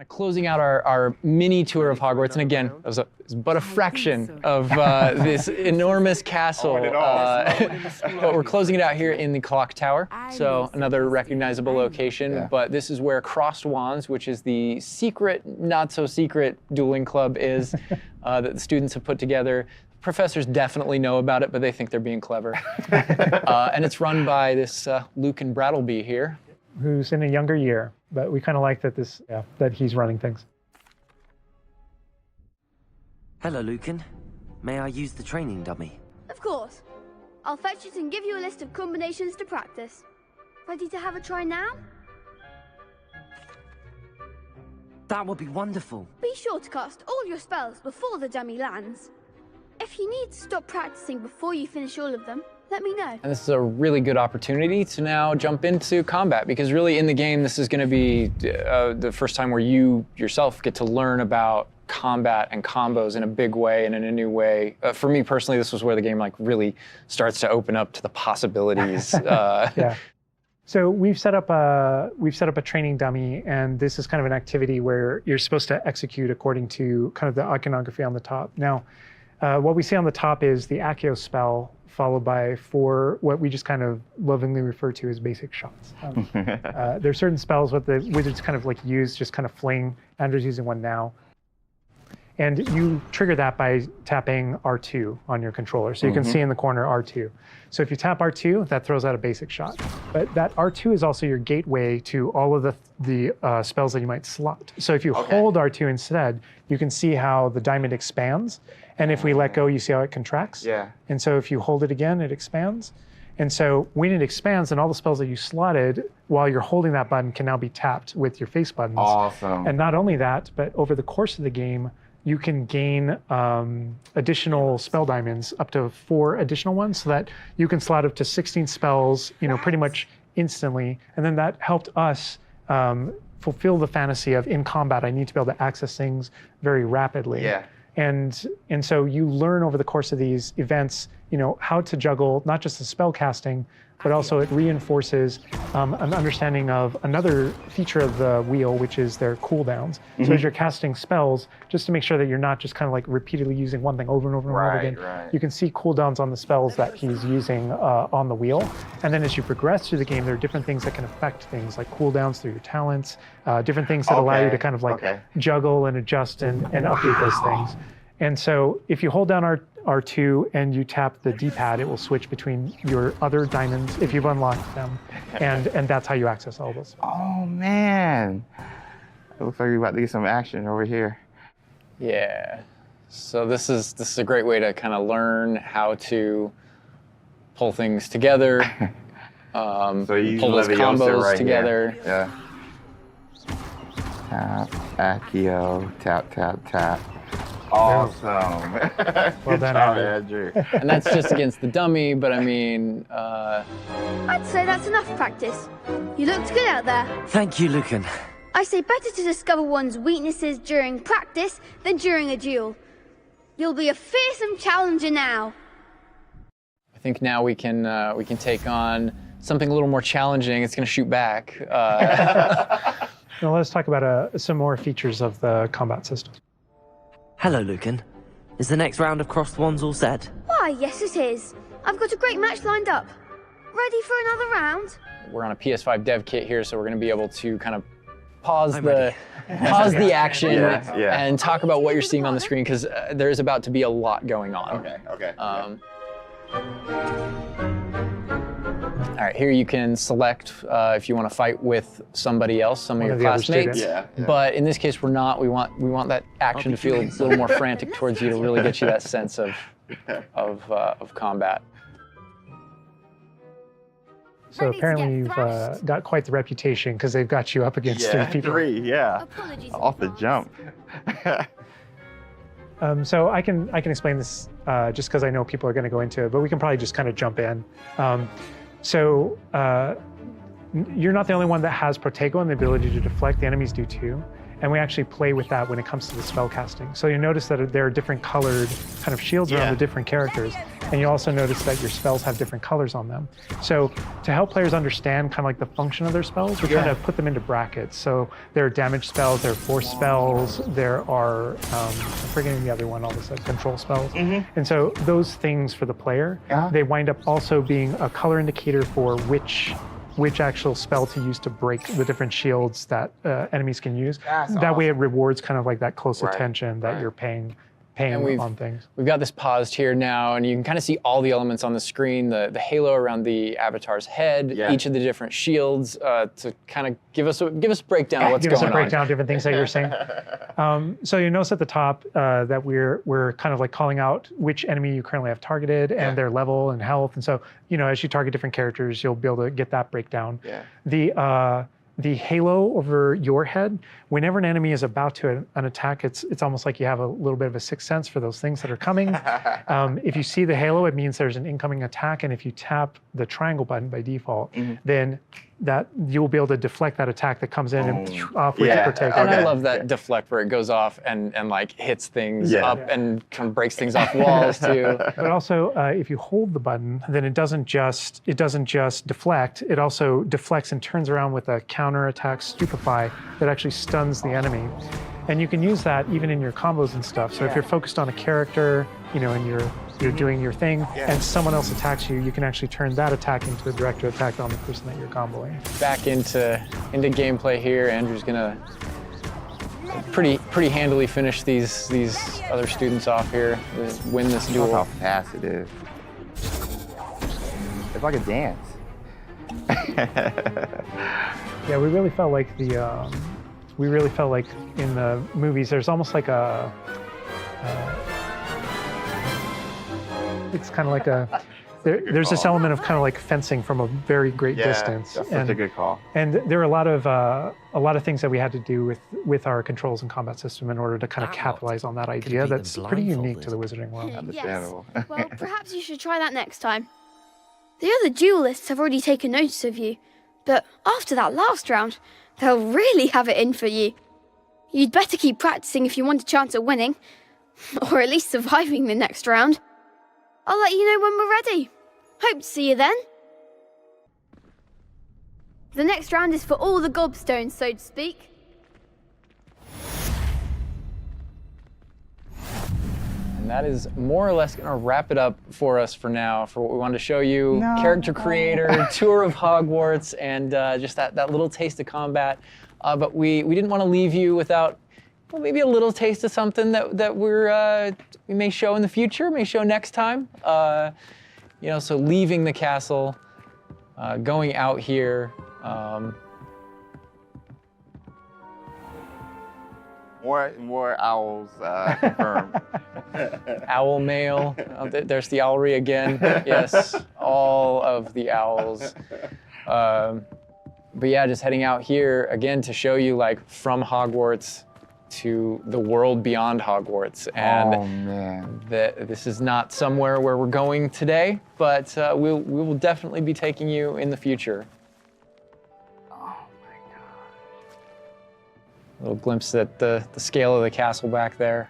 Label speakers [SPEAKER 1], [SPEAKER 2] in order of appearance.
[SPEAKER 1] Closing out our mini tour of Hogwarts, and again, it was but a fraction of this enormous castle, but we're closing it out here in the clock tower, so another recognizable location, but this is where Crossed Wands, which is the secret, not so secret dueling club is, that the students have put together. Professors definitely know about it, but they think they're being clever. And it's run by this Lucan Brattleby here,
[SPEAKER 2] who's in a younger year, but we kind of like that that he's running things.
[SPEAKER 3] Hello, Lucan. May I use the training dummy?
[SPEAKER 4] Of course. I'll fetch it and give you a list of combinations to practice. Ready to have a try now?
[SPEAKER 3] That would be wonderful.
[SPEAKER 4] Be sure to cast all your spells before the dummy lands. If you need to stop practicing before you finish all of them, let me know. And
[SPEAKER 1] this is a really good opportunity to now jump into combat, because really in the game, this is going to be the first time where you yourself get to learn about combat and combos in a big way and in a new way. For me personally, this was where the game really starts to open up to the possibilities.
[SPEAKER 2] Yeah. So we've set up a training dummy, and this is kind of an activity where you're supposed to execute according to kind of the iconography on the top. Now, what we see on the top is the Accio spell, followed by 4 what we just kind of lovingly refer to as basic shots. There are certain spells what the wizards kind of use, just kind of fling. Andrew's using one now. And you trigger that by tapping R2 on your controller. So you can see in the corner R2. So if you tap R2, that throws out a basic shot. But that R2 is also your gateway to all of the spells that you might slot. So if you hold R2 instead, you can see how the diamond expands. And if we let go, you see how it contracts. Yeah. And so if you hold it again, it expands. And so when it expands, then all the spells that you slotted while you're holding that button can now be tapped with your face buttons.
[SPEAKER 5] Awesome.
[SPEAKER 2] And not only that, but over the course of the game, you can gain additional spell diamonds, up to 4 additional ones, so that you can slot up to 16 spells, pretty much instantly. And then that helped us fulfill the fantasy of, in combat, I need to be able to access things very rapidly. Yeah. And so you learn over the course of these events, how to juggle not just the spell casting, but also it reinforces an understanding of another feature of the wheel, which is their cooldowns. So as you're casting spells, just to make sure that you're not just kind of repeatedly using one thing over and over and over again, you can see cooldowns on the spells that he's using on the wheel. And then as you progress through the game, there are different things that can affect things, like cooldowns through your talents, different things that allow you to kind of juggle and adjust and update those things. And so if you hold down R2 and you tap the D-pad, it will switch between your other diamonds if you've unlocked them, and that's how you access all those.
[SPEAKER 5] Oh man, it looks like we're about to get some action over here.
[SPEAKER 1] Yeah, so this is a great way to kind of learn how to pull things together,
[SPEAKER 5] so you
[SPEAKER 1] pull those combos
[SPEAKER 5] right
[SPEAKER 1] together.
[SPEAKER 5] Here. Yeah. Tap, Accio, tap, tap, tap. Awesome.
[SPEAKER 2] Well done,
[SPEAKER 5] Andrew.
[SPEAKER 1] And that's just against the dummy, but I mean...
[SPEAKER 4] I'd say that's enough practice. You looked good out there.
[SPEAKER 3] Thank you, Lucan.
[SPEAKER 4] I say better to discover one's weaknesses during practice than during a duel. You'll be a fearsome challenger now.
[SPEAKER 1] I think now we can take on something a little more challenging. It's going to shoot back.
[SPEAKER 2] Now let's talk about some more features of the combat system.
[SPEAKER 3] Hello, Lucan. Is the next round of Crossed Wands all set?
[SPEAKER 4] Why, yes it is. I've got a great match lined up. Ready for another round?
[SPEAKER 1] We're on a PS5 dev kit here, so we're going to be able to kind of pause the action and talk about what you're seeing on the screen, because there is about to be a lot going on.
[SPEAKER 5] Okay.
[SPEAKER 1] All right, here you can select if you want to fight with somebody else, some of your classmates. But in this case, we're not. We want that action to feel a little more frantic towards you to really get you that sense of combat.
[SPEAKER 2] So apparently you've got quite the reputation, because they've got you up against 3 people.
[SPEAKER 5] 3, off the jump.
[SPEAKER 2] So I can explain this just because I know people are going to go into it, but we can probably just kind of jump in. So you're not the only one that has Protego and the ability to deflect. The enemies do too. And we actually play with that when it comes to the spell casting. So you notice that there are different colored kind of shields around the different characters. And you also notice that your spells have different colors on them. So to help players understand kind of like the function of their spells, we're trying to put them into brackets. So there are damage spells, there are force spells, there are, I'm forgetting the other one, all this control spells. And so those things for the player, they wind up also being a color indicator for which actual spell to use to break the different shields that enemies can use. That way it rewards kind of like that close attention that you're paying on things.
[SPEAKER 1] We've got this paused here now, and you can kind of see all the elements on the screen, the halo around the avatar's head, each of the different shields, to kind of give us a breakdown of what's going on.
[SPEAKER 2] Give us a breakdown of different things that you're saying. So you notice at the top that we're kind of like calling out which enemy you currently have targeted and their level and health. And so, you know, as you target different characters, you'll be able to get that breakdown. The halo over your head, whenever an enemy is about to an attack, it's almost like you have a little bit of a sixth sense for those things that are coming. If you see the halo, it means there's an incoming attack, and if you tap the triangle button by default, then that you'll be able to deflect that attack that comes in and off with the protect.
[SPEAKER 1] And I love that deflect where it goes off and like hits things up and kind of breaks things off walls too.
[SPEAKER 2] But also, if you hold the button, then it doesn't just deflect. It also deflects and turns around with a counter attack stupefy that actually stuns the enemy. And you can use that even in your combos and stuff. So if you're focused on a character, you know, and you're doing your thing, and someone else attacks you, you can actually turn that attack into a direct attack on the person that you're comboing.
[SPEAKER 1] Back into gameplay here. Andrew's gonna pretty handily finish these other students off here, win this duel.
[SPEAKER 5] How fast it is. It's like a dance.
[SPEAKER 2] Yeah, we really felt like in the movies, there's almost like a, it's kind of like there's this element of kind of like fencing from a very great distance.
[SPEAKER 5] That's such a good call.
[SPEAKER 2] And there are a lot of things that we had to do with our controls and combat system in order to kind of capitalize on that idea that's pretty unique to the Wizarding world.
[SPEAKER 5] Understandable.
[SPEAKER 4] Yes. Well, perhaps you should try that next time. The other duelists have already taken notice of you, but after that last round, they'll really have it in for you. You'd better keep practicing if you want a chance at winning, or at least surviving the next round. I'll let you know when we're ready. Hope to see you then. The next round is for all the gobstones, so to speak.
[SPEAKER 1] And that is more or less going to wrap it up for us for now, for what we wanted to show you. Character creator, tour of Hogwarts, and just that little taste of combat. But we didn't want to leave you without maybe a little taste of something that we may show in the future, may show next time. You know, so leaving the castle, going out here.
[SPEAKER 5] More owls confirmed.
[SPEAKER 1] Owl mail. There's the owlry again. Yes, all of the owls. But yeah, just heading out here again to show you like from Hogwarts to the world beyond Hogwarts. And this is not somewhere where we're going today, but we will definitely be taking you in the future. Little glimpse at the scale of the castle back there.